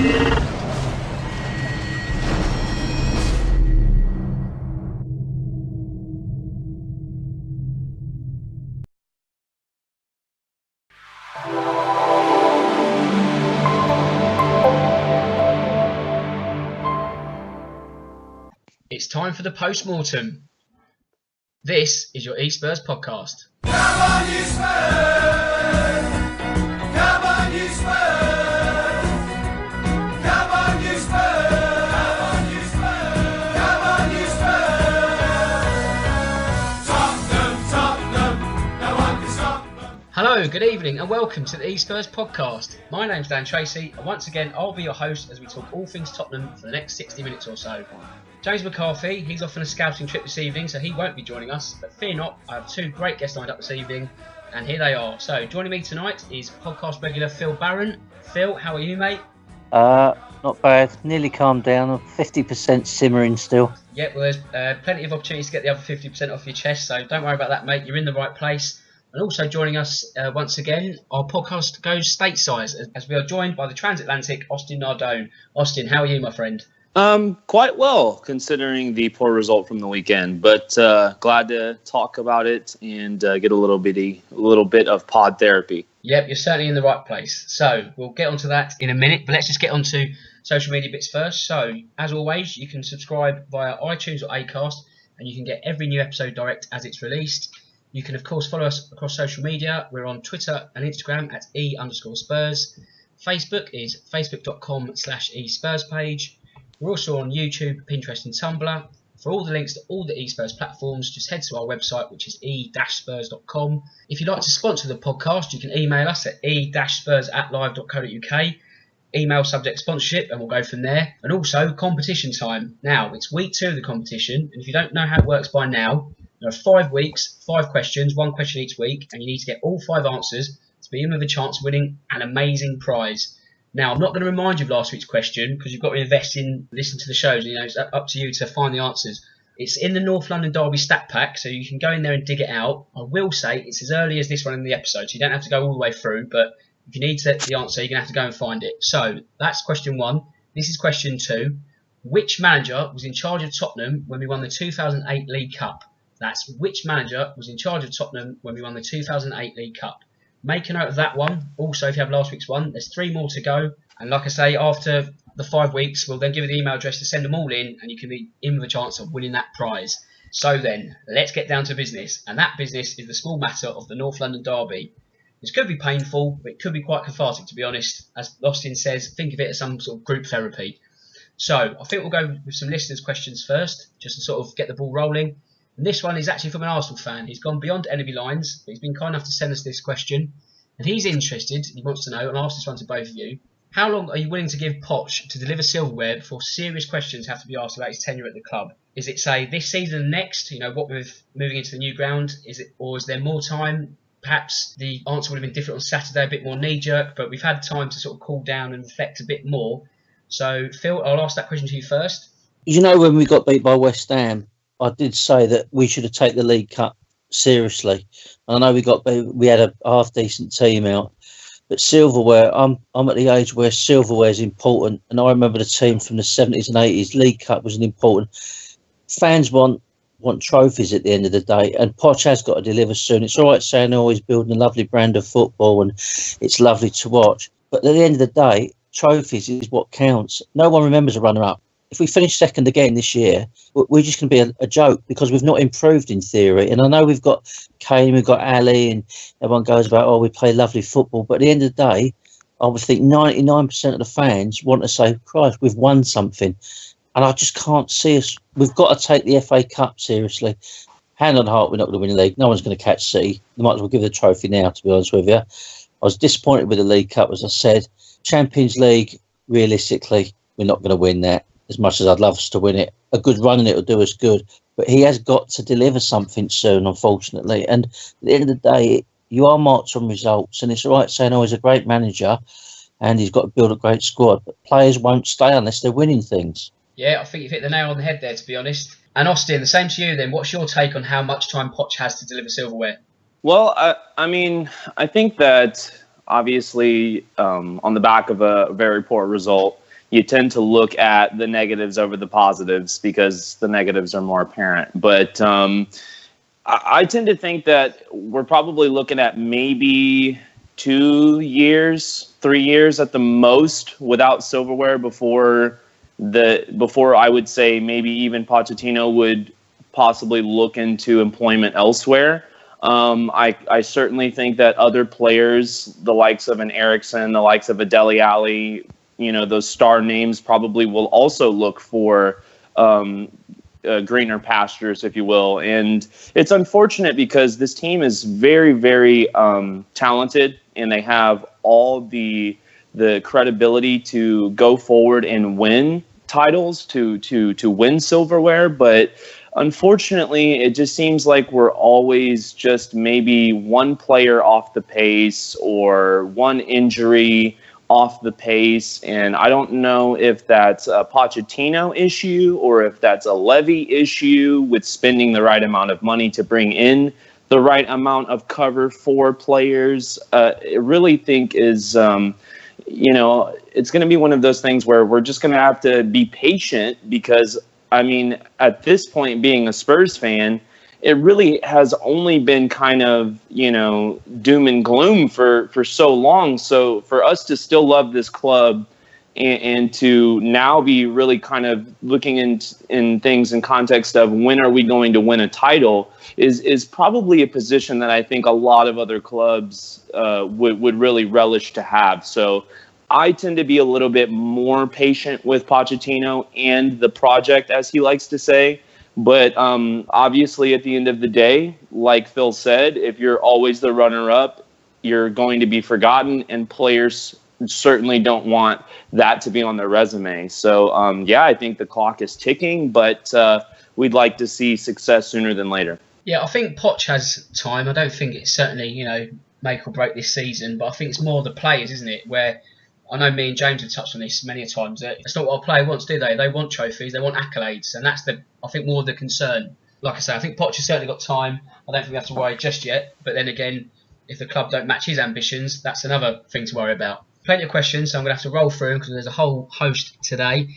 It's time for the post-mortem. This is your E-Spurs podcast. Come on, you Spurs! Come on, you Spurs! Come on, you Spurs! Come on, you Spurs! Come on, you Spurs! Tottenham, no one can stop them. Hello, good evening and welcome to the E-Spurs podcast. My name's Dan Tracy and once again I'll be your host as we talk all things Tottenham for the next 60 minutes or so. James McCarthy, he's off on a scouting trip this evening, so he won't be joining us. But fear not, I have two great guests lined up this evening, and here they are. So joining me tonight is podcast regular Phil Barron. Phil, how are you, mate? Not bad. Nearly calmed down. I'm 50% simmering still. Yeah, well, there's plenty of opportunities to get the other 50% off your chest, so don't worry about that, mate. You're in the right place. And also joining us once again, our podcast goes stateside, as we are joined by the transatlantic Austin Nardone. Austin, how are you, my friend? Quite well, considering the poor result from the weekend, but glad to talk about it and get a little bit of pod therapy. Yep, you're certainly in the right place. So we'll get onto that in a minute, but let's just get onto social media bits first. So as always, you can subscribe via iTunes or Acast, and you can get every new episode direct as it's released. You can of course follow us across social media. We're on Twitter and Instagram at E_Spurs. Facebook is facebook.com/E-Spurs page. We're also on YouTube, Pinterest and Tumblr. For all the links to all the E-Spurs platforms, just head to our website, which is e-spurs.com. If you'd like to sponsor the podcast, you can email us at e-spurs@live.co.uk. Email subject sponsorship and we'll go from there. And also competition time. Now, it's week 2 of the competition, and if you don't know how it works by now, there are 5 weeks, 5 questions, 1 question each week, and you need to get all 5 answers to be in with a chance of winning an amazing prize. Now, I'm not going to remind you of last week's question because you've got to invest in listening to the shows. You know, it's up to you to find the answers. It's in the North London Derby stat pack, so you can go in there and dig it out. I will say it's as early as this one in the episode, so you don't have to go all the way through. But if you need the answer, you're going to have to go and find it. So that's question 1. This is question 2. Which manager was in charge of Tottenham when we won the 2008 League Cup? That's which manager was in charge of Tottenham when we won the 2008 League Cup? Make a note of that one. Also, if you have last week's one, there's 3 more to go. And like I say, after the 5 weeks, we'll then give you the email address to send them all in, and you can be in with a chance of winning that prize. So then, let's get down to business. And that business is the small matter of the North London Derby. This could be painful, but it could be quite cathartic, to be honest. As Austin says, think of it as some sort of group therapy. So, I think we'll go with some listeners' questions first, just to sort of get the ball rolling. And this one is actually from an Arsenal fan. He's gone beyond enemy lines, but he's been kind enough to send us this question. And he's interested, he wants to know, and I'll ask this one to both of you. How long are you willing to give Poch to deliver silverware before serious questions have to be asked about his tenure at the club? Is it, say, this season and next, you know, what with moving into the new ground? Or is there more time? Perhaps the answer would have been different on Saturday, a bit more knee-jerk, but we've had time to sort of cool down and reflect a bit more. So, Phil, I'll ask that question to you first. You know, when we got beat by West Ham, I did say that we should have taken the League Cup seriously. I know we had a half-decent team out. But silverware, I'm at the age where silverware is important, and I remember the team from the 70s and 80s. League Cup was an important. Fans want trophies at the end of the day, and Poch has got to deliver soon. It's all right saying they're always building a lovely brand of football, and it's lovely to watch. But at the end of the day, trophies is what counts. No one remembers a runner-up. If we finish second again this year, we're just going to be a joke because we've not improved in theory. And I know we've got Kane, we've got Ali, and everyone goes about, oh, we play lovely football. But at the end of the day, I would think 99% of the fans want to say, Christ, we've won something. And I just can't see us. We've got to take the FA Cup seriously. Hand on heart, we're not going to win the league. No one's going to catch City. They might as well give the trophy now, to be honest with you. I was disappointed with the League Cup, as I said. Champions League, realistically, we're not going to win that. As much as I'd love us to win it, a good run in it will do us good. But he has got to deliver something soon, unfortunately. And at the end of the day, you are marked on results. And it's all right saying, oh, he's a great manager and he's got to build a great squad. But players won't stay unless they're winning things. Yeah, I think you've hit the nail on the head there, to be honest. And Austin, the same to you then. What's your take on how much time Poch has to deliver silverware? Well, I mean, I think that obviously on the back of a very poor result, you tend to look at the negatives over the positives because the negatives are more apparent. But I tend to think that we're probably looking at maybe 2 years, 3 years at the most without silverware before I would say maybe even Pochettino would possibly look into employment elsewhere. I certainly think that other players, the likes of an Eriksson, the likes of a Dele Alli, those star names probably will also look for greener pastures, if you will. And it's unfortunate because this team is very, very talented, and they have all the credibility to go forward and win titles, to win silverware. But unfortunately, it just seems like we're always just maybe one player off the pace or one injury off the pace. And I don't know if that's a Pochettino issue or if that's a Levy issue with spending the right amount of money to bring in the right amount of cover for players. I really think is, it's going to be one of those things where we're just going to have to be patient because, I mean, at this point, being a Spurs fan, it really has only been kind of, doom and gloom for so long. So for us to still love this club and to now be really kind of looking in things in context of when are we going to win a title is probably a position that I think a lot of other clubs would really relish to have. So I tend to be a little bit more patient with Pochettino and the project, as he likes to say. But obviously, at the end of the day, like Phil said, if you're always the runner-up, you're going to be forgotten, and players certainly don't want that to be on their resume. So, I think the clock is ticking, but we'd like to see success sooner than later. Yeah, I think Poch has time. I don't think it's certainly, make or break this season, but I think it's more the players, isn't it, where I know me and James have touched on this many a times. It's not what a player wants, do they? They want trophies, they want accolades, and that's I think more the concern. Like I say, I think Poch has certainly got time. I don't think we have to worry just yet. But then again, if the club don't match his ambitions, that's another thing to worry about. Plenty of questions, so I'm going to have to roll through them because there's a whole host today.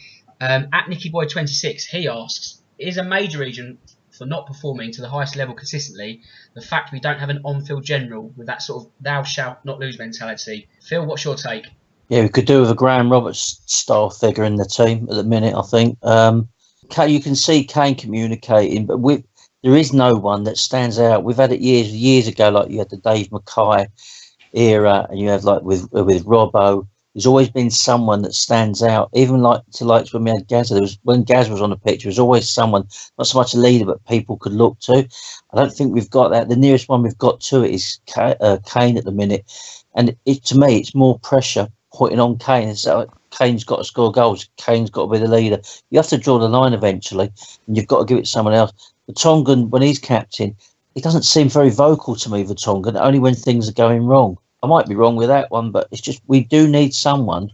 At NickyBoy26, he asks, is a major reason for not performing to the highest level consistently the fact we don't have an on-field general with that sort of thou shalt not lose mentality? Phil, what's your take? Yeah, we could do with a Graham Roberts style figure in the team at the minute, I think. You can see Kane communicating, but there is no one that stands out. We've had it years ago, like you had the Dave Mackay era, and you have like with Robbo. There's always been someone that stands out, even like when we had Gazza. When Gaz was on the pitch, there was always someone, not so much a leader, but people could look to. I don't think we've got that. The nearest one we've got to it is Kane at the minute, and to me, it's more pressure pointing on Kane. It's like Kane's got to score goals. Kane's got to be the leader. You have to draw the line eventually, and you've got to give it to someone else. Vertonghen, when he's captain, he doesn't seem very vocal to me, Vertonghen, only when things are going wrong. I might be wrong with that one, but it's just we do need someone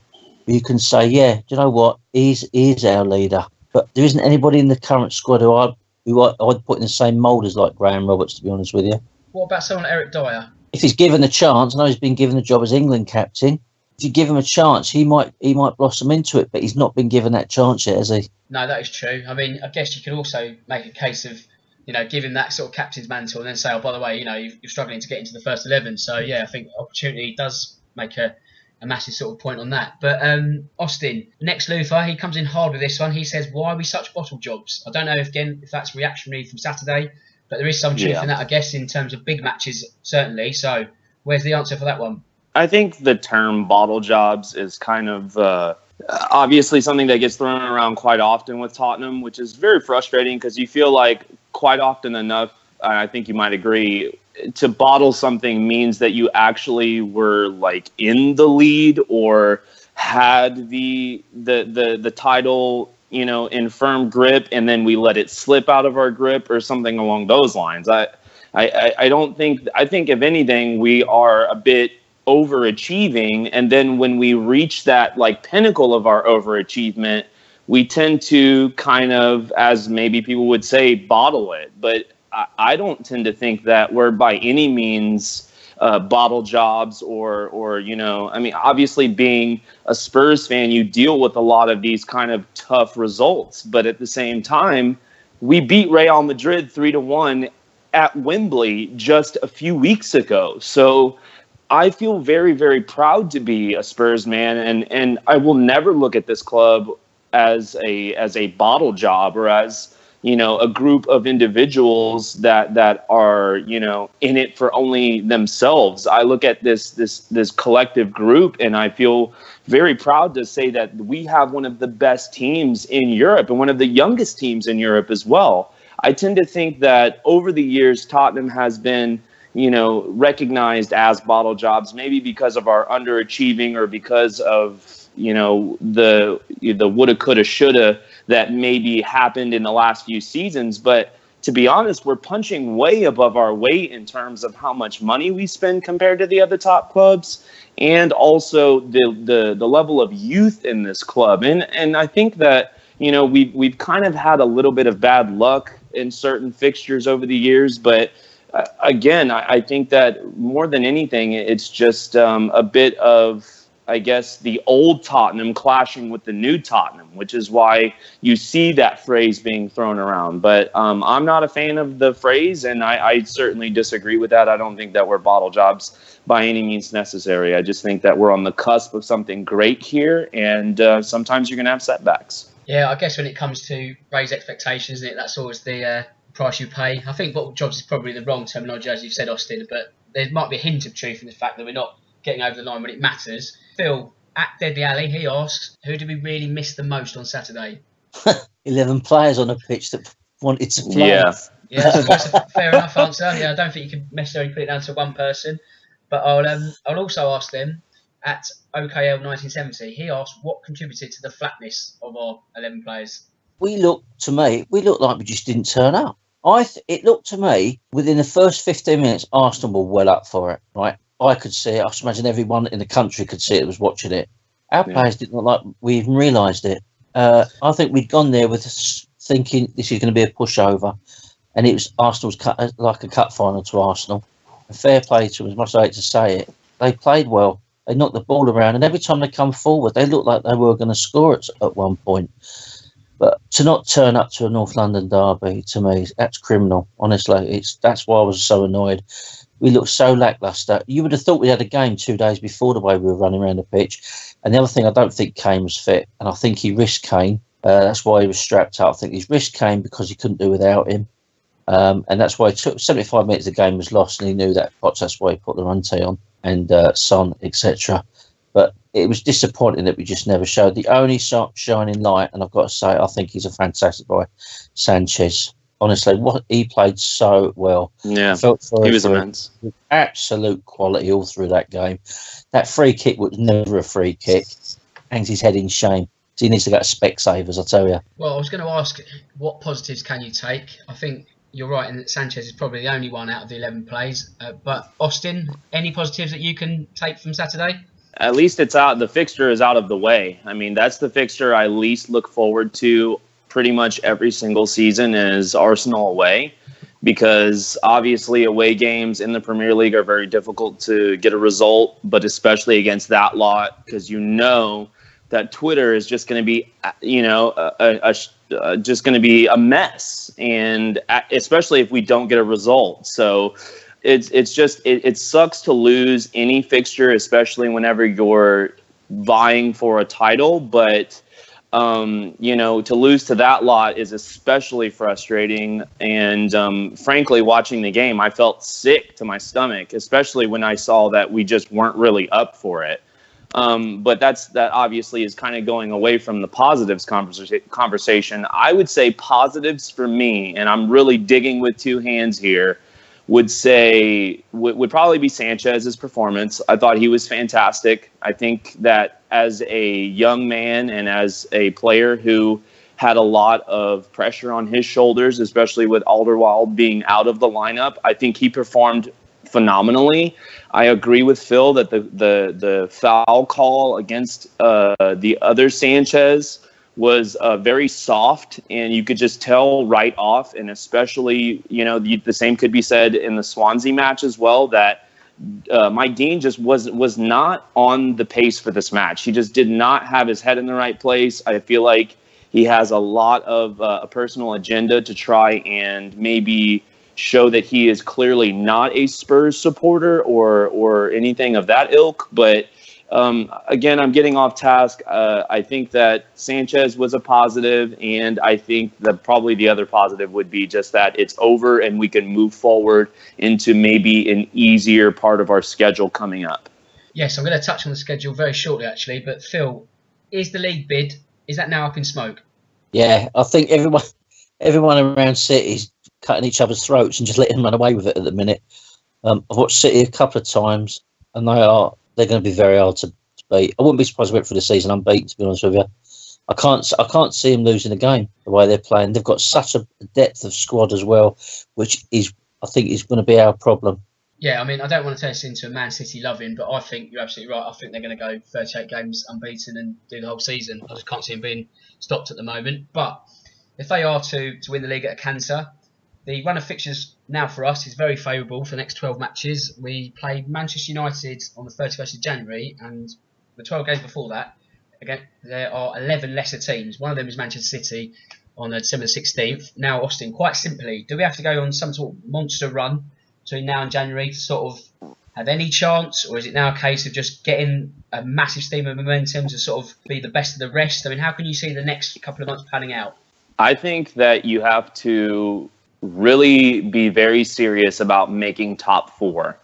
who you can say, yeah, do you know what? He's our leader. But there isn't anybody in the current squad who I'd put in the same mould as like Graham Roberts, to be honest with you. What about someone like Eric Dyer? If he's given a chance, I know he's been given the job as England captain. If you give him a chance, he might blossom into it, but he's not been given that chance yet, has he? No, that is true. I mean, I guess you could also make a case of, give him that sort of captain's mantle and then say, oh, by the way, you're struggling to get into the first 11. So, yeah, I think opportunity does make a massive sort of point on that. But Austin, next Luther, he comes in hard with this one. He says, why are we such bottle jobs? I don't know, if that's reactionary from Saturday, but there is some truth in that, I guess, in terms of big matches, certainly. So, where's the answer for that one? I think the term bottle jobs is kind of obviously something that gets thrown around quite often with Tottenham, which is very frustrating because you feel like quite often enough, I think you might agree, to bottle something means that you actually were like in the lead or had the title, in firm grip, and then we let it slip out of our grip or something along those lines. I think if anything, we are a bit overachieving, and then when we reach that like pinnacle of our overachievement, we tend to kind of, as maybe people would say, bottle it. But I don't tend to think that we're by any means bottle jobs or I mean, obviously being a Spurs fan, you deal with a lot of these kind of tough results. But at the same time, we beat Real Madrid 3-1 at Wembley just a few weeks ago. So I feel very, very proud to be a Spurs man, and I will never look at this club as a bottle job or as a group of individuals that are in it for only themselves. I look at this collective group, and I feel very proud to say that we have one of the best teams in Europe and one of the youngest teams in Europe as well. I tend to think that over the years, Tottenham has been recognized as bottle jobs, maybe because of our underachieving or because of the woulda, coulda, shoulda that maybe happened in the last few seasons. But to be honest, we're punching way above our weight in terms of how much money we spend compared to the other top clubs, and also the level of youth in this club. And I think that we've kind of had a little bit of bad luck in certain fixtures over the years, but again, I think that more than anything, it's just a bit of, I guess, the old Tottenham clashing with the new Tottenham, which is why you see that phrase being thrown around. But I'm not a fan of the phrase, and I certainly disagree with that. I don't think that we're bottle jobs by any means necessary. I just think that we're on the cusp of something great here, and sometimes you're going to have setbacks. Yeah, I guess when it comes to raise expectations, isn't it? That's always the price you pay. I think bottle jobs is probably the wrong terminology, as you've said, Austin, but there might be a hint of truth in the fact that we're not getting over the line when it matters. Phil, at Deadly Alley, he asks, who did we really miss the most on Saturday? 11 players on a pitch that wanted to play. Yeah, that's a fair enough answer. Yeah, I don't think you can necessarily put it down to one person, but I'll also ask them at OKL 1970. He asked what contributed to the flatness of our 11 players. We looked like we just didn't turn up. It looked to me, within the first 15 minutes, Arsenal were well up for it, right? I could see it. I imagine everyone in the country could see it, was watching it. Our players didn't look like we even realised it. I think we'd gone there with thinking this is going to be a pushover, and it was Arsenal's like a cup final to Arsenal. A fair play to them, as much as I hate to say it. They played well. They knocked the ball around, and every time they come forward, they looked like they were going to score at one point. But to not turn up to a North London derby, to me, that's criminal. Honestly, that's why I was so annoyed. We looked so lacklustre. You would have thought we had a game 2 days before the way we were running around the pitch. And the other thing, I don't think Kane was fit, and I think he risked Kane. That's why he was strapped up. I think he's risked Kane because he couldn't do without him. And that's why it took 75 minutes. The game was lost, and he knew that. That's why he put the run tee on and Son, etc. But it was disappointing that we just never showed. The only shining light, and I've got to say, I think he's a fantastic guy, Sanchez. Honestly, he played so well. Yeah, he was immense. Absolute quality all through that game. That free kick was never a free kick. Hangs his head in shame. He needs to get Specsavers, I tell you. Well, I was going to ask, what positives can you take? I think you're right in that Sanchez is probably the only one out of the 11 plays. But Austin, any positives that you can take from Saturday? At least it's out. The fixture is out of the way. I mean, that's the fixture I least look forward to pretty much every single season is Arsenal away, because obviously away games in the Premier League are very difficult to get a result, but especially against that lot, because that Twitter is just going to be, just going to be a mess, and especially if we don't get a result. So it sucks to lose any fixture, especially whenever you're vying for a title, but to lose to that lot is especially frustrating. And frankly, watching the game, I felt sick to my stomach, especially when I saw that we just weren't really up for it. But that obviously is kind of going away from the positives conversation. I would say positives for me, and I'm really digging with two hands here, would probably be Sanchez's performance. I thought he was fantastic. I think that as a young man and as a player who had a lot of pressure on his shoulders, especially with Alderweireld being out of the lineup, I think he performed phenomenally. I agree with Phil that the foul call against the other Sanchez was very soft, and you could just tell right off. And especially, the same could be said in the Swansea match as well, that Mike Dean just was not on the pace for this match. He just did not have his head in the right place. I feel like he has a lot of a personal agenda to try and maybe show that he is clearly not a Spurs supporter or anything of that ilk. But again, I'm getting off task. I think that Sanchez was a positive, and I think that probably the other positive would be just that it's over and we can move forward into maybe an easier part of our schedule coming up. Yes, I'm going to touch on the schedule very shortly, actually. But Phil, is the league bid, is that now up in smoke? Yeah, I think everyone around City's cutting each other's throats and just letting them run away with it at the minute. I've watched City a couple of times, and they're going to be very hard to beat. I wouldn't be surprised if we went for the season unbeaten, to be honest with you. I can't see them losing the game the way they're playing. They've got such a depth of squad as well, which I think is going to be our problem. Yeah, I mean, I don't want to turn this into a Man City loving, but I think you're absolutely right. I think they're going to go 38 games unbeaten and do the whole season. I just can't see them being stopped at the moment. But if they are to win the league at a canter, the run of fixtures now for us is very favourable for the next 12 matches. We played Manchester United on the 31st of January, and the 12 games before that, again, there are 11 lesser teams. One of them is Manchester City on December the 16th. Now, Austin, quite simply, do we have to go on some sort of monster run between now and January to sort of have any chance, or is it now a case of just getting a massive stream of momentum to sort of be the best of the rest? I mean, how can you see the next couple of months panning out? I think that you have to really be very serious about making top four.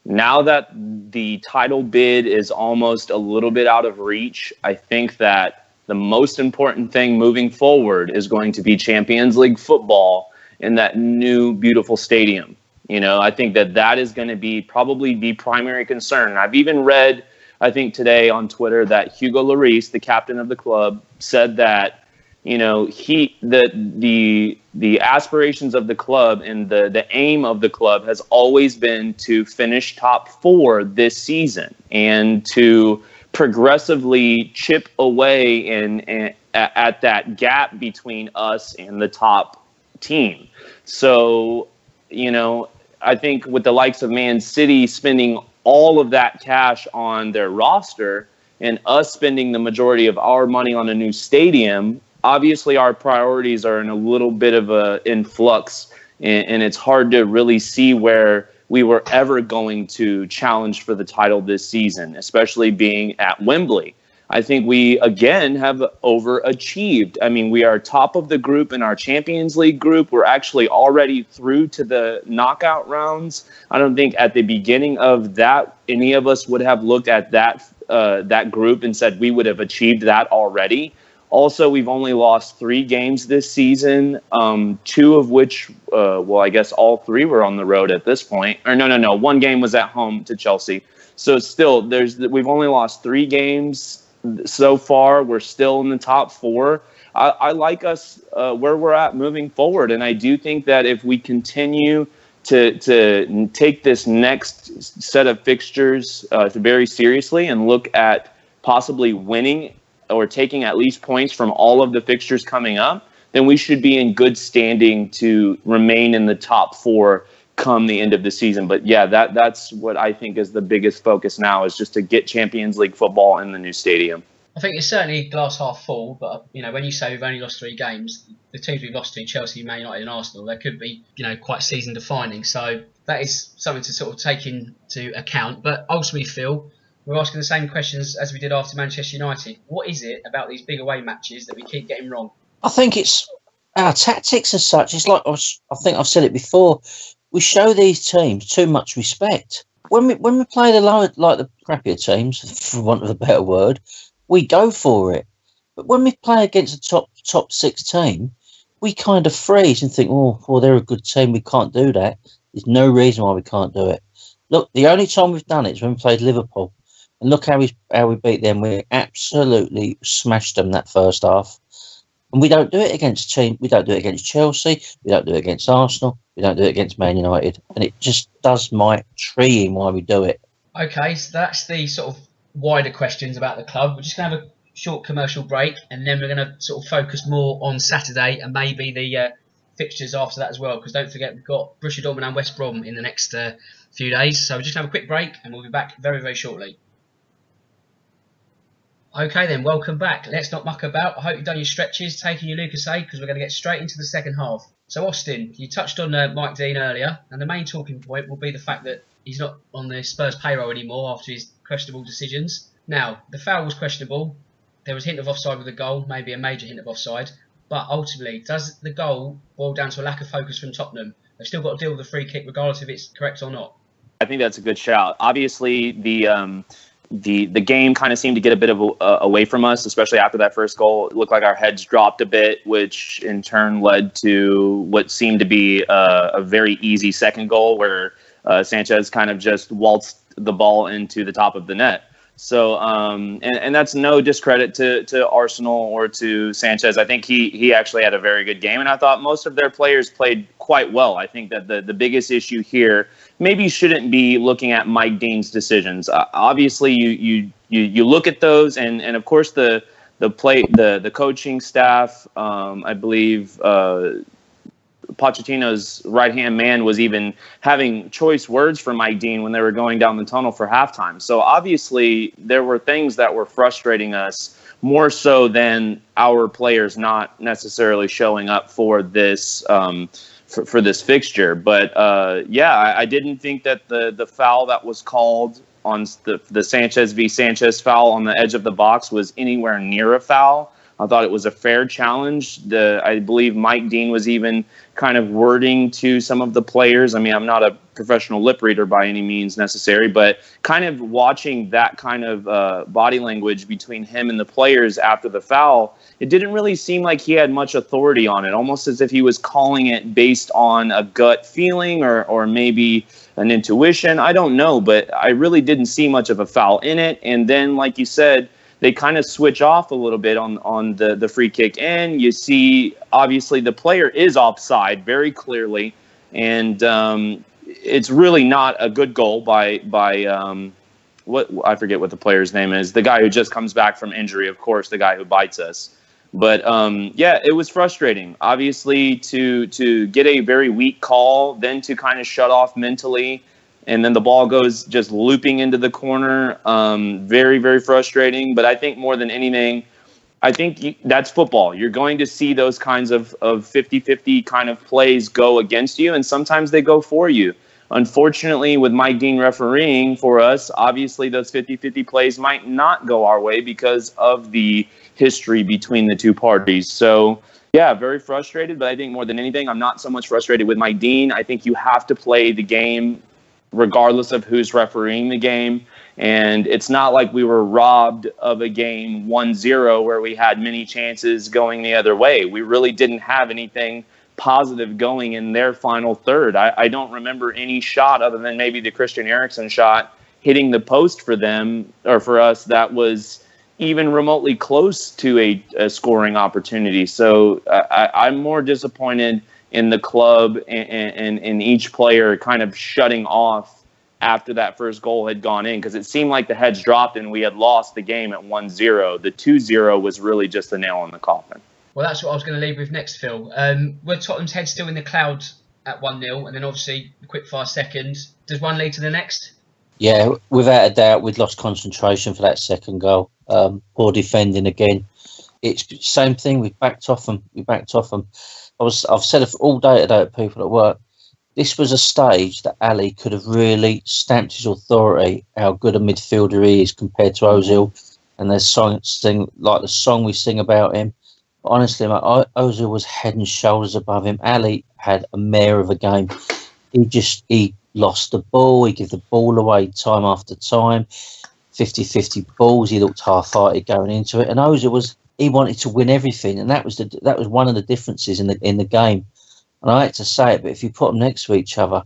Now that the title bid is almost a little bit out of reach, I think that the most important thing moving forward is going to be Champions League football in that new beautiful stadium. You know, I think that is going to be probably the primary concern. I've even read, I think today on Twitter, that Hugo Lloris, the captain of the club, said that, you know, the aspirations of the club and the aim of the club has always been to finish top four this season and to progressively chip away at that gap between us and the top team. So, you know, I think with the likes of Man City spending all of that cash on their roster and us spending the majority of our money on a new stadium, obviously our priorities are in a little bit of a influx, and it's hard to really see where we were ever going to challenge for the title this season, especially being at Wembley. I think we, again, have overachieved. I mean, we are top of the group in our Champions League group. We're actually already through to the knockout rounds. I don't think at the beginning of that, any of us would have looked at that group and said we would have achieved that already. Also, we've only lost 3 games this season, 2 of which, I guess all 3 were on the road at this point. Or no. 1 game was at home to Chelsea. So still, we've only lost 3 games so far. We're still in the top 4. I like us where we're at moving forward, and I do think that if we continue to take this next set of fixtures very seriously and look at possibly winning or taking at least points from all of the fixtures coming up, then we should be in good standing to remain in the top 4 come the end of the season. But yeah, that's what I think is the biggest focus now, is just to get Champions League football in the new stadium. I think it's certainly glass half full, but you know, when you say we've only lost 3 games, the teams we've lost to, Chelsea, Man United and Arsenal, they could be, you know, quite season defining. So that is something to sort of take into account. But ultimately, Phil, we're asking the same questions as we did after Manchester United. What is it about these big away matches that we keep getting wrong? I think it's our tactics as such. It's like, I think I've said it before, we show these teams too much respect. When we play the lower, like the crappier teams, for want of a better word, we go for it. But when we play against a top 6 team, we kind of freeze and think, well, they're a good team, we can't do that. There's no reason why we can't do it. Look, the only time we've done it is when we played Liverpool. And look how we beat them. We absolutely smashed them that first half. And we don't do it against team. We don't do it against Chelsea. We don't do it against Arsenal. We don't do it against Man United. And it just does my tree in why we do it. Okay, so that's the sort of wider questions about the club. We're just going to have a short commercial break, and then we're going to sort of focus more on Saturday and maybe the fixtures after that as well, because don't forget we've got Dortmund and West Brom in the next few days. So we're just going to have a quick break and we'll be back very, very shortly. Okay then, welcome back. Let's not muck about. I hope you've done your stretches, taken your Lucozade, because we're going to get straight into the second half. So Austin, you touched on Mike Dean earlier, and the main talking point will be the fact that he's not on the Spurs payroll anymore after his questionable decisions. Now, the foul was questionable. There was a hint of offside with the goal, maybe a major hint of offside. But ultimately, does the goal boil down to a lack of focus from Tottenham? They've still got to deal with the free kick, regardless if it's correct or not. I think that's a good shout. Obviously, the game kind of seemed to get a bit of away from us, especially after that first goal. It looked like our heads dropped a bit, which in turn led to what seemed to be a very easy second goal, where Sanchez kind of just waltzed the ball into the top of the net. So, and that's no discredit to Arsenal or to Sanchez. I think he actually had a very good game, and I thought most of their players played quite well. I think that the biggest issue here maybe shouldn't be looking at Mike Dean's decisions. Obviously, you look at those, and of course the coaching staff. I believe Pochettino's right-hand man was even having choice words for Mike Dean when they were going down the tunnel for halftime. So obviously there were things that were frustrating us more so than our players not necessarily showing up for this for this fixture. But I didn't think that the foul that was called on the Sanchez v. Sanchez foul on the edge of the box was anywhere near a foul. I thought it was a fair challenge. I believe Mike Dean was even kind of wording to some of the players. I mean, I'm not a professional lip reader by any means necessary, but kind of watching that kind of body language between him and the players after the foul, it didn't really seem like he had much authority on it, almost as if he was calling it based on a gut feeling or maybe an intuition. I don't know, but I really didn't see much of a foul in it. And then, like you said, they kind of switch off a little bit on the free kick, and you see obviously the player is offside very clearly, and it's really not a good goal by what I forget what the player's name is, the guy who just comes back from injury, of course, the guy who bites us. But it was frustrating, obviously, to get a very weak call, then to kind of shut off mentally. And then the ball goes just looping into the corner. Very, very frustrating. But I think more than anything, I think that's football. You're going to see those kinds of 50-50 kind of plays go against you, and sometimes they go for you. Unfortunately, with Mike Dean refereeing for us, obviously those 50-50 plays might not go our way because of the history between the two parties. So, yeah, very frustrated. But I think more than anything, I'm not so much frustrated with Mike Dean. I think you have to play the game regardless of who's refereeing the game. And it's not like we were robbed of a game 1-0 where we had many chances going the other way. We really didn't have anything positive going in their final third. I don't remember any shot other than maybe the Christian Eriksen shot hitting the post for them or for us that was even remotely close to a scoring opportunity. So I'm more disappointed in the club and in each player kind of shutting off after that first goal had gone in, because it seemed like the heads dropped and we had lost the game at 1-0. The 2-0 was really just a nail in the coffin. Well, that's what I was going to leave with next, Phil. Were Tottenham's head still in the clouds at 1-0, and then obviously the quick-fire second? Does one lead to the next? Yeah, without a doubt, we'd lost concentration for that second goal. Poor defending again. It's the same thing. We backed off them. I've said it all day today to people at work. This was a stage that Ali could have really stamped his authority, how good a midfielder he is compared to Ozil. And there's the song we sing about him. But honestly, mate, Ozil was head and shoulders above him. Ali had a mare of a game. He lost the ball. He gave the ball away time after time. 50-50 balls. He looked half-hearted going into it. And Ozil he wanted to win everything, and that was one of the differences in the game. And I hate to say it, but if you put them next to each other,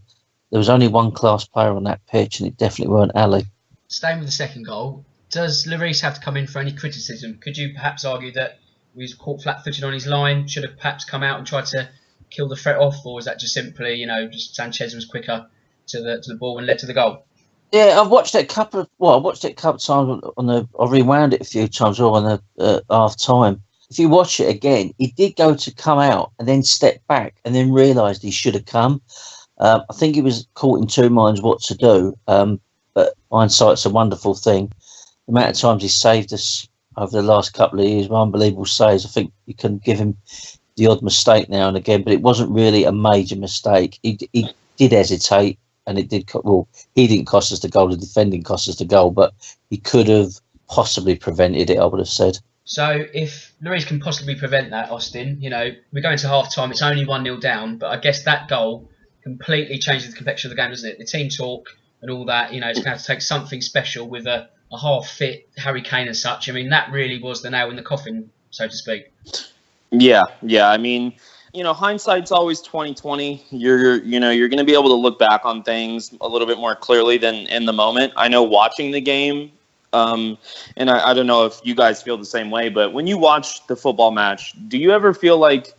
there was only one class player on that pitch, and it definitely weren't Ali. Staying with the second goal, does Lloris have to come in for any criticism? Could you perhaps argue that he was caught flat-footed on his line, should have perhaps come out and tried to kill the threat off, or was that just simply, just Sanchez was quicker to the ball and led to the goal? Yeah, I've watched it a couple of times I rewound it a few times on the half time. if you watch it again, he did go to come out and then step back and then realised he should have come. I think he was caught in two minds what to do, but hindsight's a wonderful thing. The amount of times he saved us over the last couple of years, unbelievable saves. I think you can give him the odd mistake now and again, but it wasn't really a major mistake. He did hesitate, and it did. Well, he didn't cost us the goal. The defending cost us the goal, but he could have possibly prevented it, I would have said. So if Lloris can possibly prevent that, Austin, we're going to half time. It's only 1-0 down, but I guess that goal completely changes the complexion of the game, doesn't it? The team talk and all that, it's going to have to take something special with a half-fit Harry Kane and such. I mean, that really was the nail in the coffin, so to speak. Yeah. I mean, hindsight's always 20/20. You're going to be able to look back on things a little bit more clearly than in the moment. I know watching the game, and I don't know if you guys feel the same way, but when you watch the football match, do you ever feel like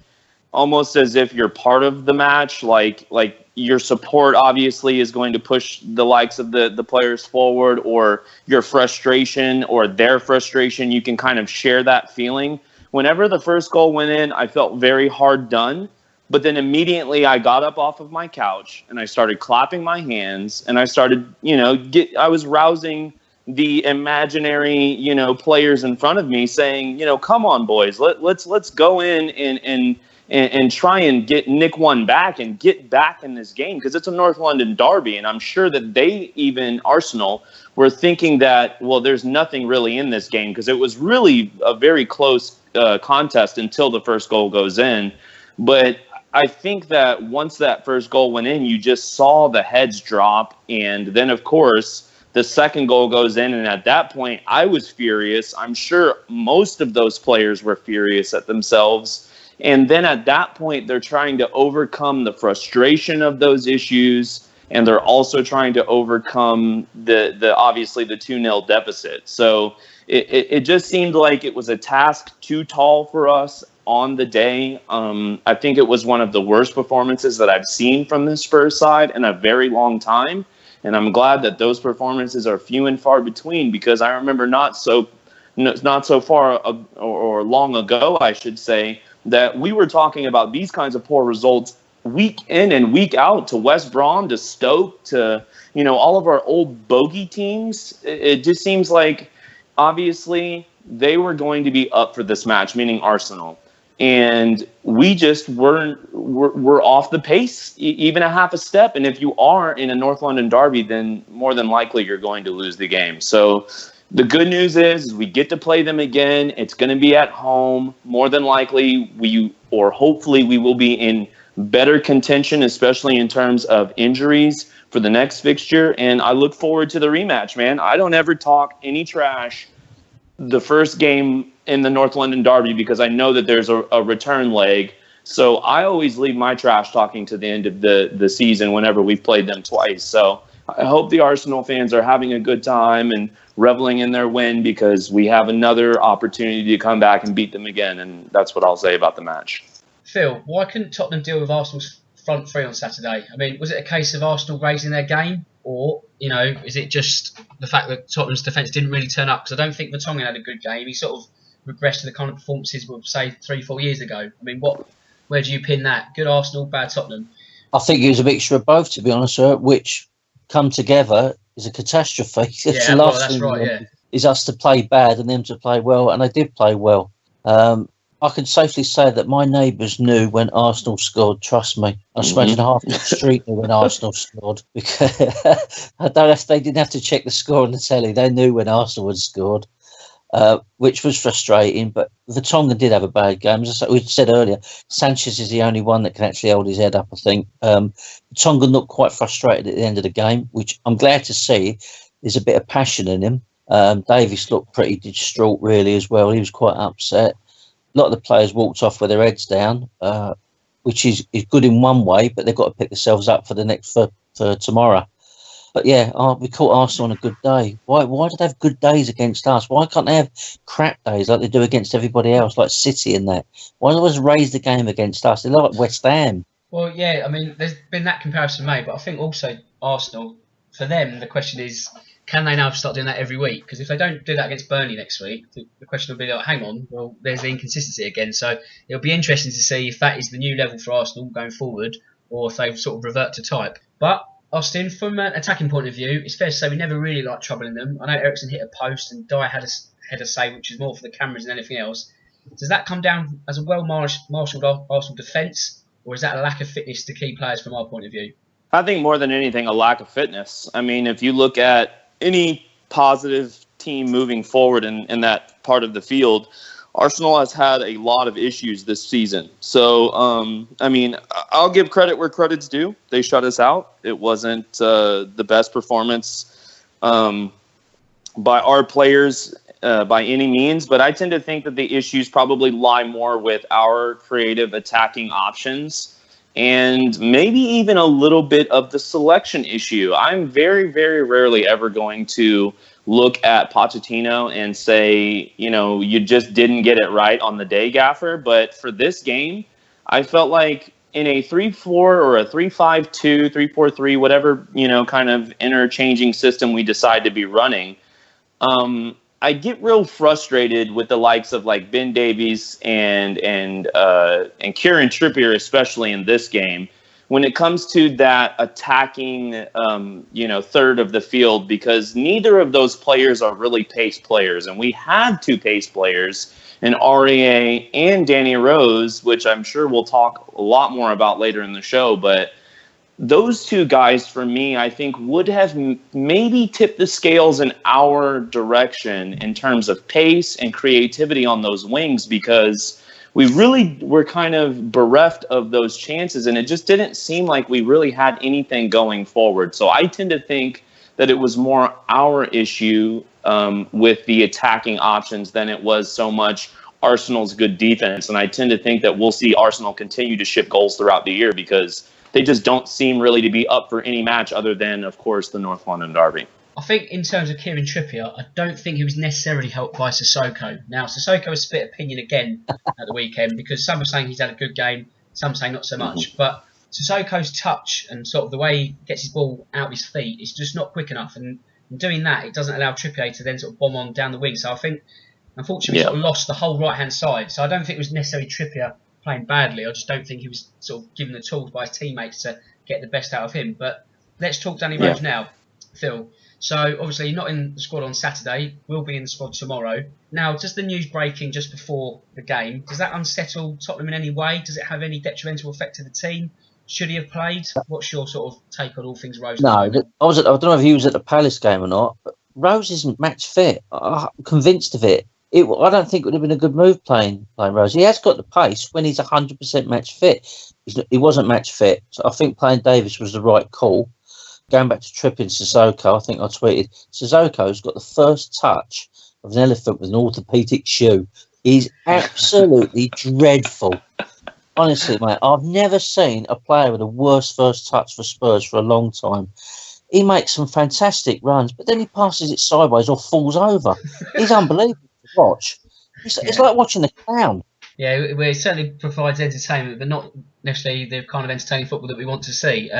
almost as if you're part of the match, like your support obviously is going to push the likes of the players forward, or your frustration or their frustration, you can kind of share that feeling? Whenever the first goal went in, I felt very hard done, but then immediately I got up off of my couch and I started clapping my hands, and I started, I was rousing the imaginary, players in front of me, saying, come on, boys, let's go in and try and get nick one back and get back in this game, because it's a North London derby, and I'm sure that they, even Arsenal, were thinking that, well, there's nothing really in this game, because it was really a very close contest until the first goal goes in. But I think that once that first goal went in, you just saw the heads drop, and then, of course, the second goal goes in, and at that point, I was furious. I'm sure most of those players were furious at themselves. And then at that point, they're trying to overcome the frustration of those issues, and they're also trying to overcome the obviously the 2-0 deficit. So it just seemed like it was a task too tall for us on the day. I think it was one of the worst performances that I've seen from the Spurs side in a very long time. And I'm glad that those performances are few and far between, because I remember not so far or long ago, I should say, that we were talking about these kinds of poor results week in and week out to West Brom, to Stoke, to, all of our old bogey teams. It just seems like, obviously, they were going to be up for this match, meaning Arsenal. And we just we're off the pace, even a half a step. And if you are in a North London derby, then more than likely you're going to lose the game. So the good news is we get to play them again. It's going to be at home. More than likely, hopefully we will be in better contention, especially in terms of injuries for the next fixture. And I look forward to the rematch, man. I don't ever talk any trash the first game in the North London derby, because I know that there's a return leg. So I always leave my trash talking to the end of the season whenever we've played them twice. So I hope the Arsenal fans are having a good time and reveling in their win, because we have another opportunity to come back and beat them again. And that's what I'll say about the match. Phil, why couldn't Tottenham deal with Arsenal's front three on Saturday? I mean, was it a case of Arsenal raising their game? Or, is it just the fact that Tottenham's defence didn't really turn up? Because I don't think Vertonghen had a good game. He sort of regressed to the kind of performances we'll say 3-4 years ago. I mean, where do you pin that? Good Arsenal, bad Tottenham? I think it was a mixture of both, to be honest, sir, which come together is a catastrophe. Yeah, well, that's right, yeah. Is us to play bad and them to play well, and they did play well. I can safely say that my neighbours knew when Arsenal scored, trust me. I was imagine half the street knew when Arsenal scored, because they didn't have to check the score on the telly. They knew when Arsenal had scored, which was frustrating. But Vertonghen did have a bad game. As we said earlier, Sanchez is the only one that can actually hold his head up, I think. Vertonghen looked quite frustrated at the end of the game, which I'm glad to see. There's a bit of passion in him. Davies looked pretty distraught, really, as well. He was quite upset. A lot of the players walked off with their heads down, which is good in one way, but they've got to pick themselves up for tomorrow. But yeah, we caught Arsenal on a good day. Why do they have good days against us? Why can't they have crap days like they do against everybody else, like City and that? Why do they always raise the game against us? They're like West Ham. Well, yeah, I mean, there's been that comparison made, but I think also Arsenal, for them, the question is, can they now start doing that every week? Because if they don't do that against Burnley next week, the question will be like, hang on, well, there's the inconsistency again. So it'll be interesting to see if that is the new level for Arsenal going forward, or if they sort of revert to type. But Austin, from an attacking point of view, it's fair to say we never really liked troubling them. I know Ericsson hit a post and Dye had a header save, which is more for the cameras than anything else. Does that come down as a well-marshalled Arsenal defence, or is that a lack of fitness to key players from our point of view? I think more than anything, a lack of fitness. I mean, if you look at any positive team moving forward in that part of the field, Arsenal has had a lot of issues this season. So, I mean, I'll give credit where credit's due. They shut us out. It wasn't the best performance by our players by any means, but I tend to think that the issues probably lie more with our creative attacking options and maybe even a little bit of the selection issue. I'm very, very rarely ever going to look at Pochettino and say, you know, you just didn't get it right on the day, Gaffer. But for this game, I felt like in a 3-4 or a 3-5-2, 3-4-3, whatever, you know, kind of interchanging system we decide to be running, I get real frustrated with the likes of like Ben Davies and Kieran Trippier, especially in this game, when it comes to that attacking, third of the field, because neither of those players are really pace players. And we had two pace players in REA and Danny Rose, which I'm sure we'll talk a lot more about later in the show. But those two guys, for me, I think would have maybe tipped the scales in our direction in terms of pace and creativity on those wings, because we really were kind of bereft of those chances, and it just didn't seem like we really had anything going forward. So I tend to think that it was more our issue with the attacking options than it was so much Arsenal's good defense. And I tend to think that we'll see Arsenal continue to ship goals throughout the year because they just don't seem really to be up for any match other than, of course, the North London derby. I think in terms of Kieran Trippier, I don't think he was necessarily helped by Sissoko. Now, Sissoko has split opinion again at the weekend because some are saying he's had a good game, some saying not so much. But Sissoko's touch and sort of the way he gets his ball out of his feet is just not quick enough. And in doing that, it doesn't allow Trippier to then sort of bomb on down the wing. So I think, unfortunately, we sort of lost the whole right-hand side. So I don't think it was necessarily Trippier playing badly. I just don't think he was sort of given the tools by his teammates to get the best out of him. But let's talk Danny Rose now, Phil. So obviously not in the squad on Saturday, will be in the squad tomorrow. Now, just the news breaking just before the game, does that unsettle Tottenham in any way? Does it have any detrimental effect to the team? Should he have played? What's your sort of take on all things Rose? No, I don't know if he was at the Palace game or not, but Rose isn't match fit. I'm convinced of it. I don't think it would have been a good move playing Rose. He has got the pace when he's 100% match fit. He wasn't match fit. So I think playing Davis was the right call. Going back to Trippier and Sissoko, I think I tweeted, Sissoko's got the first touch of an elephant with an orthopaedic shoe. He's absolutely dreadful. Honestly, mate, I've never seen a player with a worse first touch for Spurs for a long time. He makes some fantastic runs, but then he passes it sideways or falls over. He's unbelievable to watch. It's like watching a clown. Yeah, it certainly provides entertainment, but not necessarily the kind of entertaining football that we want to see.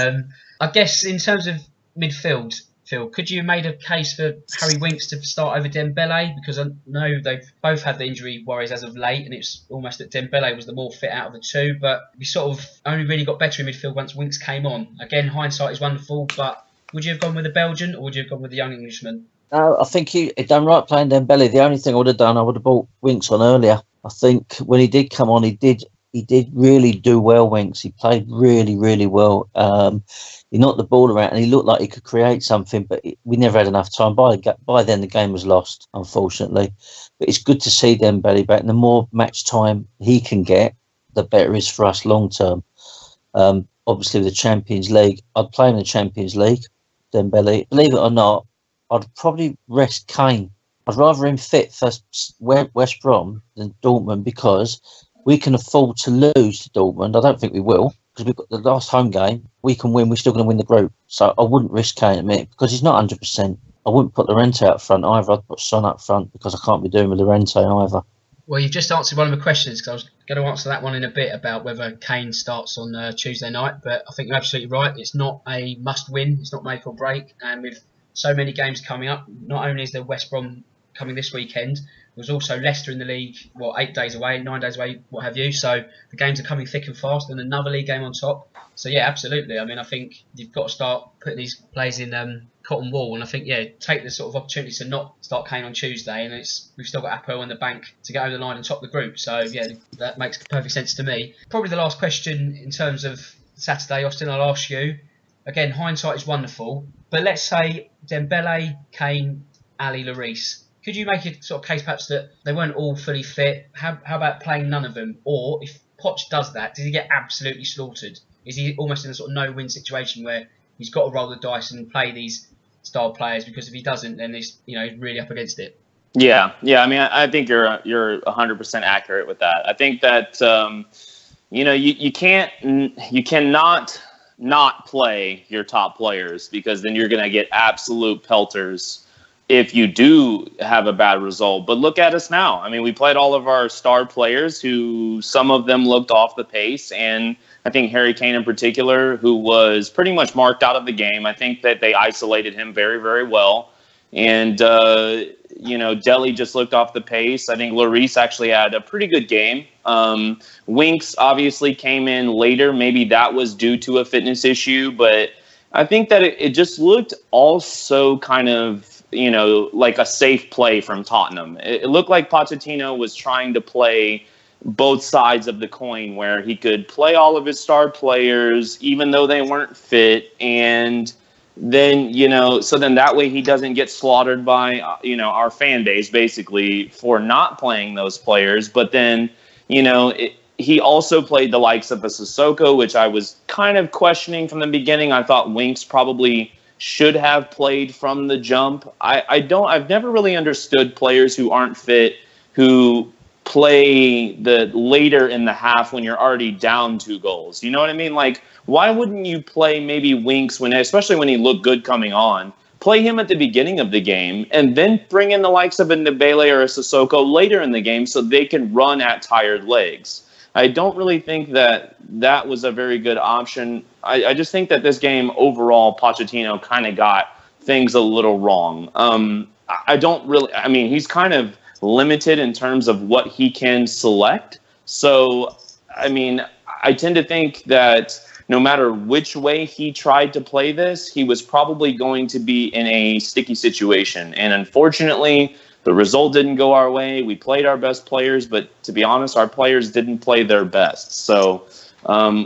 I guess in terms of midfield, Phil, could you have made a case for Harry Winks to start over Dembele? Because I know they've both had the injury worries as of late, and it's almost that Dembele was the more fit out of the two, but we sort of only really got better in midfield once Winks came on. Again, hindsight is wonderful, but would you have gone with the Belgian or would you have gone with the young Englishman? No, I think he done right playing Dembele. The only thing I would have done, I would have brought Winks on earlier. I think when he did come on, he did really do well, Winks. He played really, really well. He knocked the ball around and he looked like he could create something, but we never had enough time. By then, the game was lost, unfortunately. But it's good to see Dembele back. And the more match time he can get, the better it is for us long term. Obviously, with the Champions League, I'd play him in the Champions League, Dembele. Believe it or not, I'd probably rest Kane. I'd rather him fit for West Brom than Dortmund because we can afford to lose to Dortmund. I don't think we will because we've got the last home game. We can win. We're still going to win the group. So I wouldn't risk Kane at me because he's not 100%. I wouldn't put Llorente up front either. I'd put Son up front because I can't be doing with Llorente either. Well, you've just answered one of the questions because I was going to answer that one in a bit about whether Kane starts on Tuesday night. But I think you're absolutely right. It's not a must-win. It's not make or break. And with so many games coming up. Not only is there West Brom coming this weekend, there's also Leicester in the league, 8 days away, 9 days away, what have you. So the games are coming thick and fast, and another league game on top. So yeah, absolutely. I mean, I think you've got to start putting these players in cotton wool, and I think take the sort of opportunity to not start Kane on Tuesday, and we've still got Apo on the bank to get over the line and top the group. So yeah, that makes perfect sense to me. Probably the last question in terms of Saturday, Austin, I'll ask you. Again, hindsight is wonderful, but let's say Dembele, Kane, Ali, Lloris. Could you make a sort of case perhaps that they weren't all fully fit? How about playing none of them? Or if Poch does that, does he get absolutely slaughtered? Is he almost in a sort of no-win situation where he's got to roll the dice and play these star players, because if he doesn't, then he's really up against it? Yeah. I mean, I think you're 100% accurate with that. I think that you cannot not play your top players, because then you're going to get absolute pelters if you do have a bad result. But look at us now. I mean, we played all of our star players, who some of them looked off the pace, and I think Harry Kane in particular, who was pretty much marked out of the game. I think that they isolated him very, very well. And, Dele just looked off the pace. I think Lloris actually had a pretty good game. Winks obviously came in later. Maybe that was due to a fitness issue. But I think that it just looked also kind of, like a safe play from Tottenham. It looked like Pochettino was trying to play both sides of the coin, where he could play all of his star players, even though they weren't fit. And then, so then that way he doesn't get slaughtered by, our fan base, basically, for not playing those players. But then, he also played the likes of a Sissoko, which I was kind of questioning from the beginning. I thought Winks probably should have played from the jump. I've never really understood players who aren't fit, who play the later in the half when you're already down 2 goals. You know what I mean? Like, why wouldn't you play maybe Winks especially when he looked good coming on? Play him at the beginning of the game, and then bring in the likes of a Nabele or a Sissoko later in the game, so they can run at tired legs. I don't really think that was a very good option. I just think that this game overall, Pochettino kind of got things a little wrong. He's kind of limited in terms of what he can select. So, I mean, I tend to think that no matter which way he tried to play this, he was probably going to be in a sticky situation. And unfortunately, the result didn't go our way. We played our best players, but to be honest, our players didn't play their best. So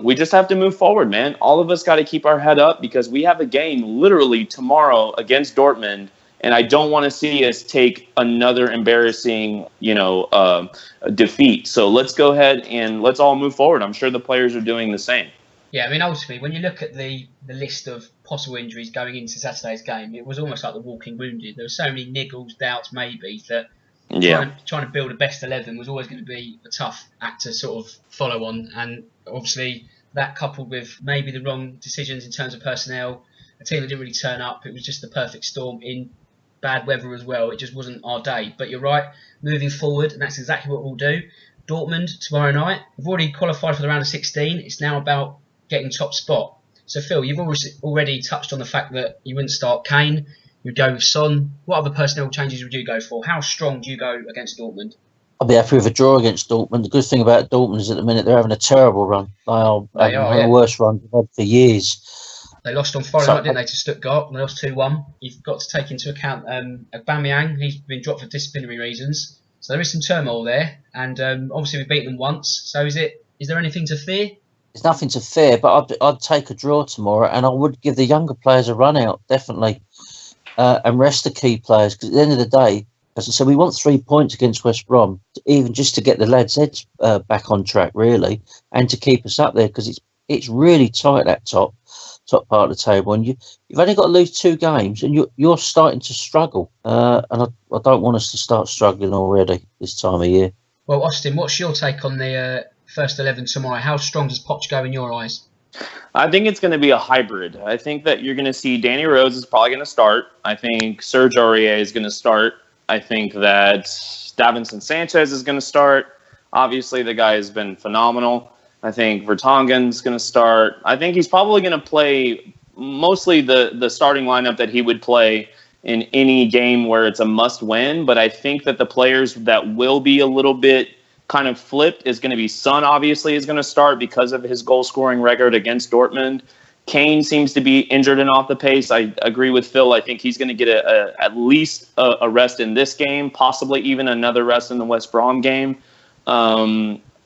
we just have to move forward, man. All of us got to keep our head up, because we have a game literally tomorrow against Dortmund, and I don't want to see us take another embarrassing, defeat. So let's go ahead and let's all move forward. I'm sure the players are doing the same. Yeah, I mean, ultimately, when you look at the list of possible injuries going into Saturday's game, it was almost like the walking wounded. There were so many niggles, doubts, maybes, that trying to build a best 11 was always going to be a tough act to sort of follow on. And obviously, that coupled with maybe the wrong decisions in terms of personnel, a team that didn't really turn up. It was just the perfect storm in bad weather as well. It just wasn't our day. But you're right, moving forward, and that's exactly what we'll do. Dortmund tomorrow night. We've already qualified for the round of 16. It's now about getting top spot. So Phil, you've already touched on the fact that you wouldn't start Kane, you'd go with Son. What other personnel changes would you go for? How strong do you go against Dortmund? I'll be happy with a draw against Dortmund. The good thing about Dortmund is at the minute they're having a terrible run. They are the worst run they've had for years. They lost on Friday night, didn't they, to Stuttgart? They lost 2-1. You've got to take into account Aubameyang. He's been dropped for disciplinary reasons. So there is some turmoil there. And obviously we've beaten them once. So is there anything to fear? There's nothing to fear, but I'd take a draw tomorrow, and I would give the younger players a run out, definitely, and rest the key players, because at the end of the day, as I said, we want 3 points against West Brom, even just to get the lads' heads back on track, really, and to keep us up there, because it's really tight, that top part of the table, and you've only got to lose 2 games, and you're starting to struggle, and I don't want us to start struggling already this time of year. Well, Austin, what's your take on the first 11 tomorrow? How strong does Poch go in your eyes? I think it's going to be a hybrid. I think that you're going to see Danny Rose is probably going to start. I think Serge Aurier is going to start. I think that Davinson Sanchez is going to start. Obviously, the guy has been phenomenal. I think Vertonghen's going to start. I think he's probably going to play mostly the starting lineup that he would play in any game where it's a must win. But I think that the players that will be a little bit kind of flipped is going to be Son, obviously, is going to start because of his goal scoring record against Dortmund. Kane seems to be injured and off the pace. I agree with Phil. I think he's going to get at least a rest in this game, possibly even another rest in the West Brom game.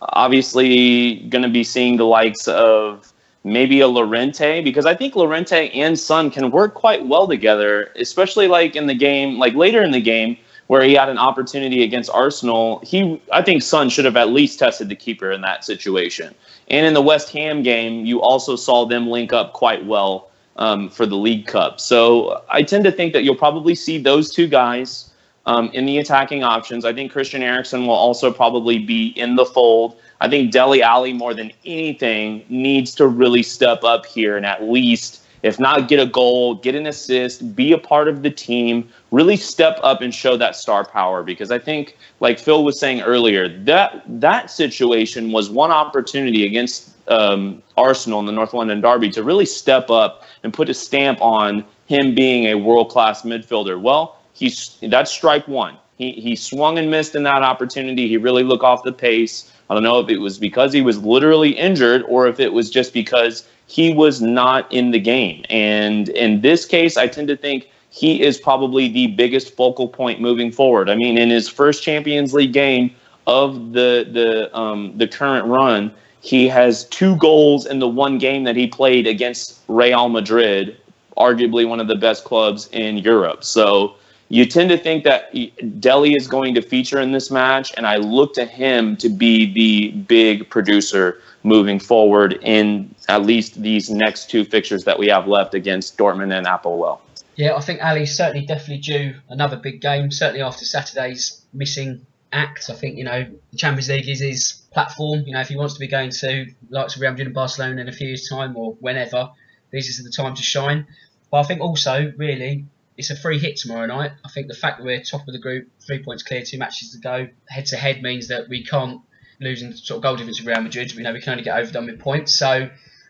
Obviously, going to be seeing the likes of maybe a Llorente, because I think Llorente and Son can work quite well together, especially like in the game, like later in the game, where he had an opportunity against Arsenal. I think Son should have at least tested the keeper in that situation. And in the West Ham game, you also saw them link up quite well for the League Cup. So I tend to think that you'll probably see those two guys in the attacking options. I think Christian Eriksen will also probably be in the fold. I think Dele Alli, more than anything, needs to really step up here and at least, if not get a goal, get an assist, be a part of the team, really step up and show that star power. Because I think, like Phil was saying earlier, that situation was one opportunity against Arsenal in the North London derby to really step up and put a stamp on him being a world-class midfielder. Well, that's strike one. He swung and missed in that opportunity. He really looked off the pace. I don't know if it was because he was literally injured or if it was just because he was not in the game. And in this case, I tend to think he is probably the biggest focal point moving forward. I mean, in his first Champions League game of the current run, he has 2 goals in the one game that he played against Real Madrid, arguably one of the best clubs in Europe. So you tend to think that Dele is going to feature in this match, and I look to him to be the big producer moving forward in at least these next 2 fixtures that we have left against Dortmund and Applewell. Yeah, I think Ali's certainly definitely due another big game, certainly after Saturday's missing act. I think, the Champions League is his platform. If he wants to be going to likes of Real Madrid and Barcelona in a few years' time or whenever, this is the time to shine. But I think also, really, it's a free hit tomorrow night. I think the fact that we're top of the group, 3 points clear, 2 matches to go, head-to-head means that we can't lose in sort of goal difference with Real Madrid. We know we can only get overdone with points. So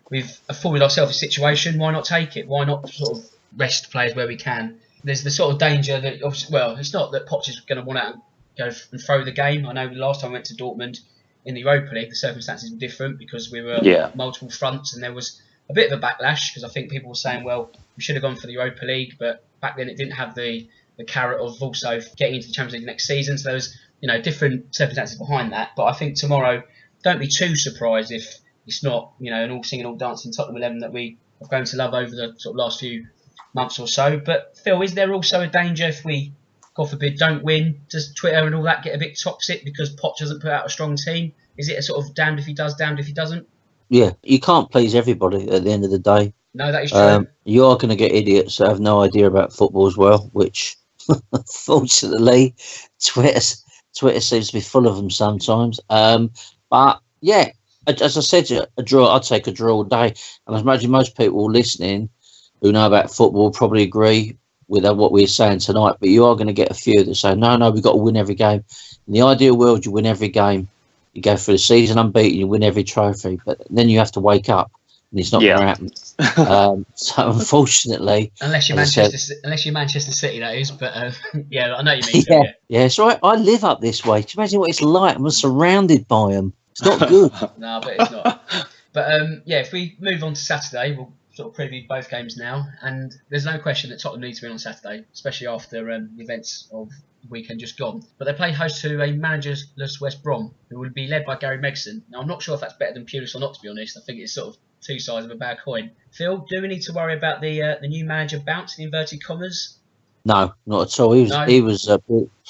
we've afforded ourselves a situation. Why not take it? Why not sort of rest players where we can? There's the sort of danger that, it's not that Poch is going to want to go and throw the game. I know the last time we went to Dortmund in the Europa League, the circumstances were different because we were on multiple fronts and there was a bit of a backlash because I think people were saying, well, we should have gone for the Europa League, but back then it didn't have the carrot of also getting into the Champions League next season. So there was, different circumstances behind that. But I think tomorrow, don't be too surprised if it's not, an all singing, all dancing Tottenham 11 that we have grown to love over the sort of last few months or so. But Phil, is there also a danger if we, God forbid, don't win? Does Twitter and all that get a bit toxic because Poch doesn't put out a strong team? Is it a sort of damned if he does, damned if he doesn't? Yeah, you can't please everybody at the end of the day. No, that is true. You are going to get idiots that have no idea about football as well, which, fortunately, Twitter seems to be full of them sometimes. But, yeah, as I said, a draw, I'd take a draw all day. And I imagine most people listening who know about football probably agree with what we're saying tonight. But you are going to get a few that say, no, we've got to win every game. In the ideal world, you win every game. You go through the season unbeaten, you win every trophy. But then you have to wake up. And it's not going to happen. So unfortunately, unless you're Manchester City, that is. But I know what you mean. Yeah. So I live up this way. Can you imagine what it's like? I'm surrounded by them. It's not good. No, but it's not. But if we move on to Saturday, we'll sort of preview both games now. And there's no question that Tottenham need to win on Saturday, especially after the events of the weekend just gone. But they play host to a managerless West Brom, who will be led by Gary Megson. Now, I'm not sure if that's better than Pulis or not, to be honest. I think it's sort of 2 sides of a bad coin. Phil, do we need to worry about the new manager bounce in inverted commas? No, not at all. He was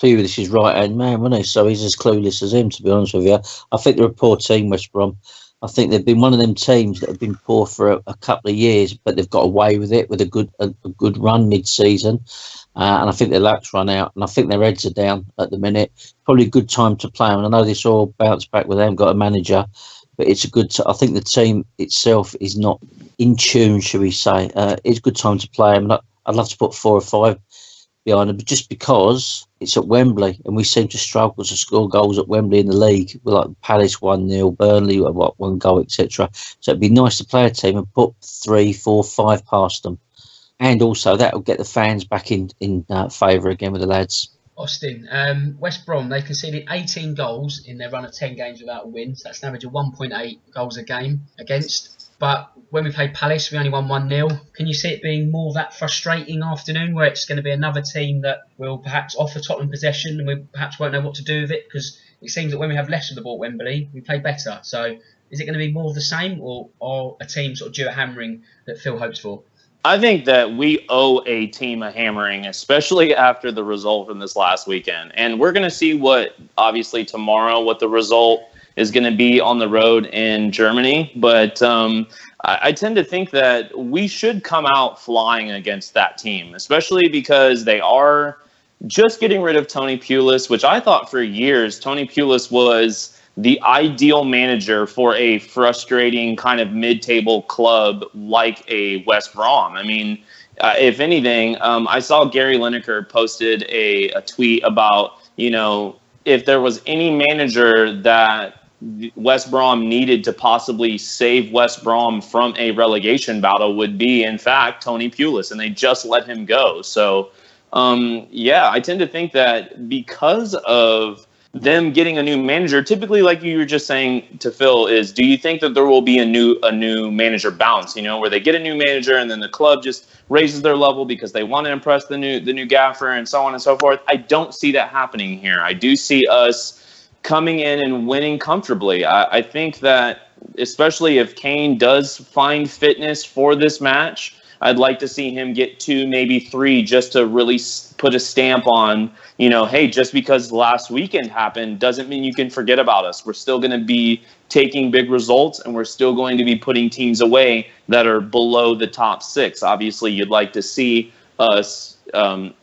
Pulis' right-hand man, wasn't he? So he's as clueless as him, to be honest with you. I think they're a poor team, West Brom. I think they've been one of them teams that have been poor for a couple of years, but they've got away with it with a good run mid-season. And I think their luck's run out, and I think their heads are down at the minute. Probably a good time to play them. And I know this all bounced back with them, got a manager, but it's a good. I think the team itself is not in tune, shall we say? It's a good time to play them. I'd love to put 4 or 5 behind them, but just because it's at Wembley, and we seem to struggle to score goals at Wembley in the league. We're like Palace 1-0, Burnley 1 goal, etc. So it'd be nice to play a team and put 3, 4, 5 past them. and also that will get the fans back in favour again with the lads. Austin, West Brom, they conceded 18 goals in their run of 10 games without a win. So that's an average of 1.8 goals a game against. But when we played Palace, we only won 1-0. Can you see it being more of that frustrating afternoon where it's going to be another team that will perhaps offer Tottenham possession and we perhaps won't know what to do with it? Because it seems that when we have less of the ball at Wembley, we play better. So is it going to be more of the same or a team sort of due a hammering that Phil hopes for? I think that we owe a team a hammering, especially after the result from this last weekend. And we're going to see obviously tomorrow, what the result is going to be on the road in Germany. But I tend to think that we should come out flying against that team, especially because they are just getting rid of Tony Pulis, which I thought for years Tony Pulis was the ideal manager for a frustrating kind of mid-table club like a West Brom. I mean, if anything, I saw Gary Lineker posted a tweet about, if there was any manager that West Brom needed to possibly save West Brom from a relegation battle would be, in fact, Tony Pulis, and they just let him go. So, I tend to think that because of them getting a new manager, typically, like you were just saying to Phil, is do you think that there will be a new manager bounce, where they get a new manager and then the club just raises their level because they want to impress the new gaffer and so on and so forth? I don't see that happening here. I do see us coming in and winning comfortably. I think that especially if Kane does find fitness for this match, I'd like to see him get 2, maybe 3, just to really put a stamp on, hey, just because last weekend happened doesn't mean you can forget about us. We're still going to be taking big results, and we're still going to be putting teams away that are below the top 6. Obviously, you'd like to see us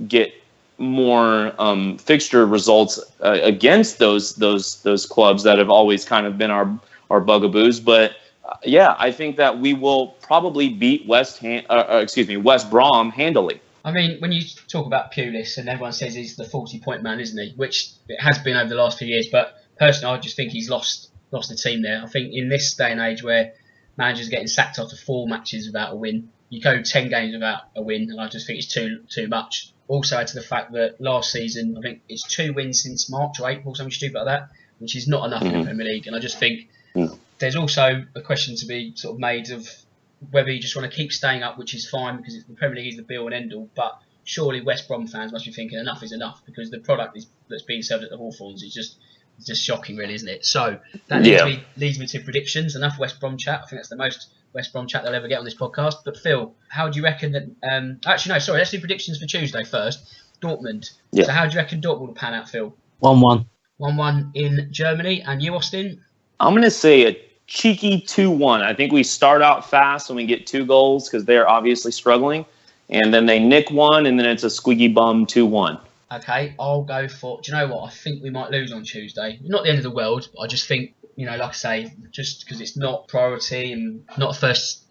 get more fixture results against those clubs that have always kind of been our bugaboos, but I think that we will probably beat West Brom handily. I mean, when you talk about Pulis, and everyone says he's the 40-point man, isn't he? Which it has been over the last few years. But personally, I just think he's lost the team there. I think in this day and age where managers are getting sacked after 4 matches without a win, you go 10 games without a win, and I just think it's too much. Also, add to the fact that last season, I think it's 2 wins since March or April, something stupid like that, which is not enough in the Premier League. And I just think there's also a question to be sort of made of whether you just want to keep staying up, which is fine because the Premier League is the be-all and end-all, but surely West Brom fans must be thinking enough is enough because the product that's being served at the Hawthorns is just shocking, really, isn't it? So that leads me to predictions. Enough West Brom chat. I think that's the most West Brom chat they'll ever get on this podcast. But Phil, how do you reckon that... let's do predictions for Tuesday first. Dortmund. Yeah. So how do you reckon Dortmund will pan out, Phil? 1-1. 1-1 in Germany. And you, Austin? I'm going to say a cheeky 2-1. I think we start out fast and we get 2 goals because they're obviously struggling. And then they nick 1, and then it's a squeaky bum 2-1. Okay, I'll go for... Do you know what? I think we might lose on Tuesday. Not the end of the world, but I just think, like I say, just because it's not priority and not a first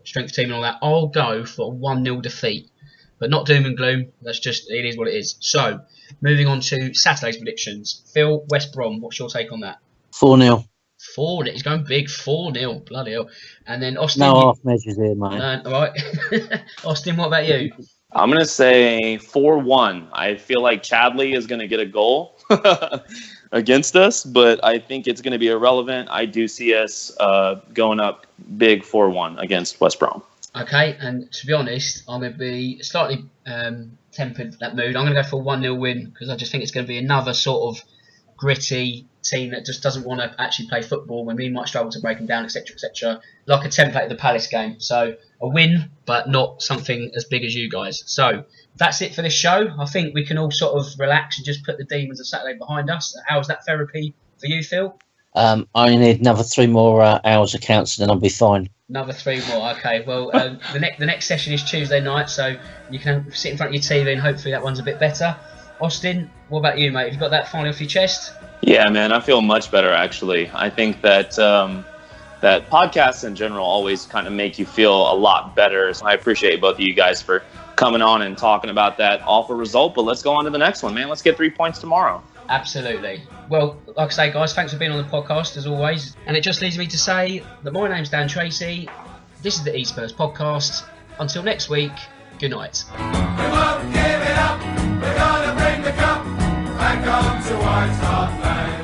strength team and all that, I'll go for a 1-0 defeat. But not doom and gloom. That's just... It is what it is. So, moving on to Saturday's predictions. Phil, West Brom, what's your take on that? 4-0. 4-0. He's going big. 4-0. Bloody hell. And then Austin... No half measures here, mate. All right. Austin, what about you? I'm going to say 4-1. I feel like Chadley is going to get a goal against us, but I think it's going to be irrelevant. I do see us going up big 4-1 against West Brom. Okay, and to be honest, I'm going to be slightly tempered that mood. I'm going to go for a 1-0 win because I just think it's going to be another sort of gritty team that just doesn't want to actually play football when we might struggle to break them down, etc., etc. Like a template of the Palace game. So a win, but not something as big as you guys. So that's it for this show. I think we can all sort of relax and just put the demons of Saturday behind us. How's that therapy for you, Phil? I only need another 3 more hours of counselling, and I'll be fine. Another 3 more. Okay. Well, the next session is Tuesday night, so you can sit in front of your TV and hopefully that one's a bit better. Austin, what about you, mate? Have you got that finally off your chest? Yeah, man, I feel much better, actually. I think that that podcasts in general always kind of make you feel a lot better. So I appreciate both of you guys for coming on and talking about that awful result. But let's go on to the next one, man. Let's get 3 points tomorrow. Absolutely. Well, like I say, guys, thanks for being on the podcast, as always. And it just leaves me to say that my name's Dan Tracy. This is the E-Spurs Podcast. Until next week, Good night. We won't give it up. We're gonna bring the cup back home to White Hart Lane.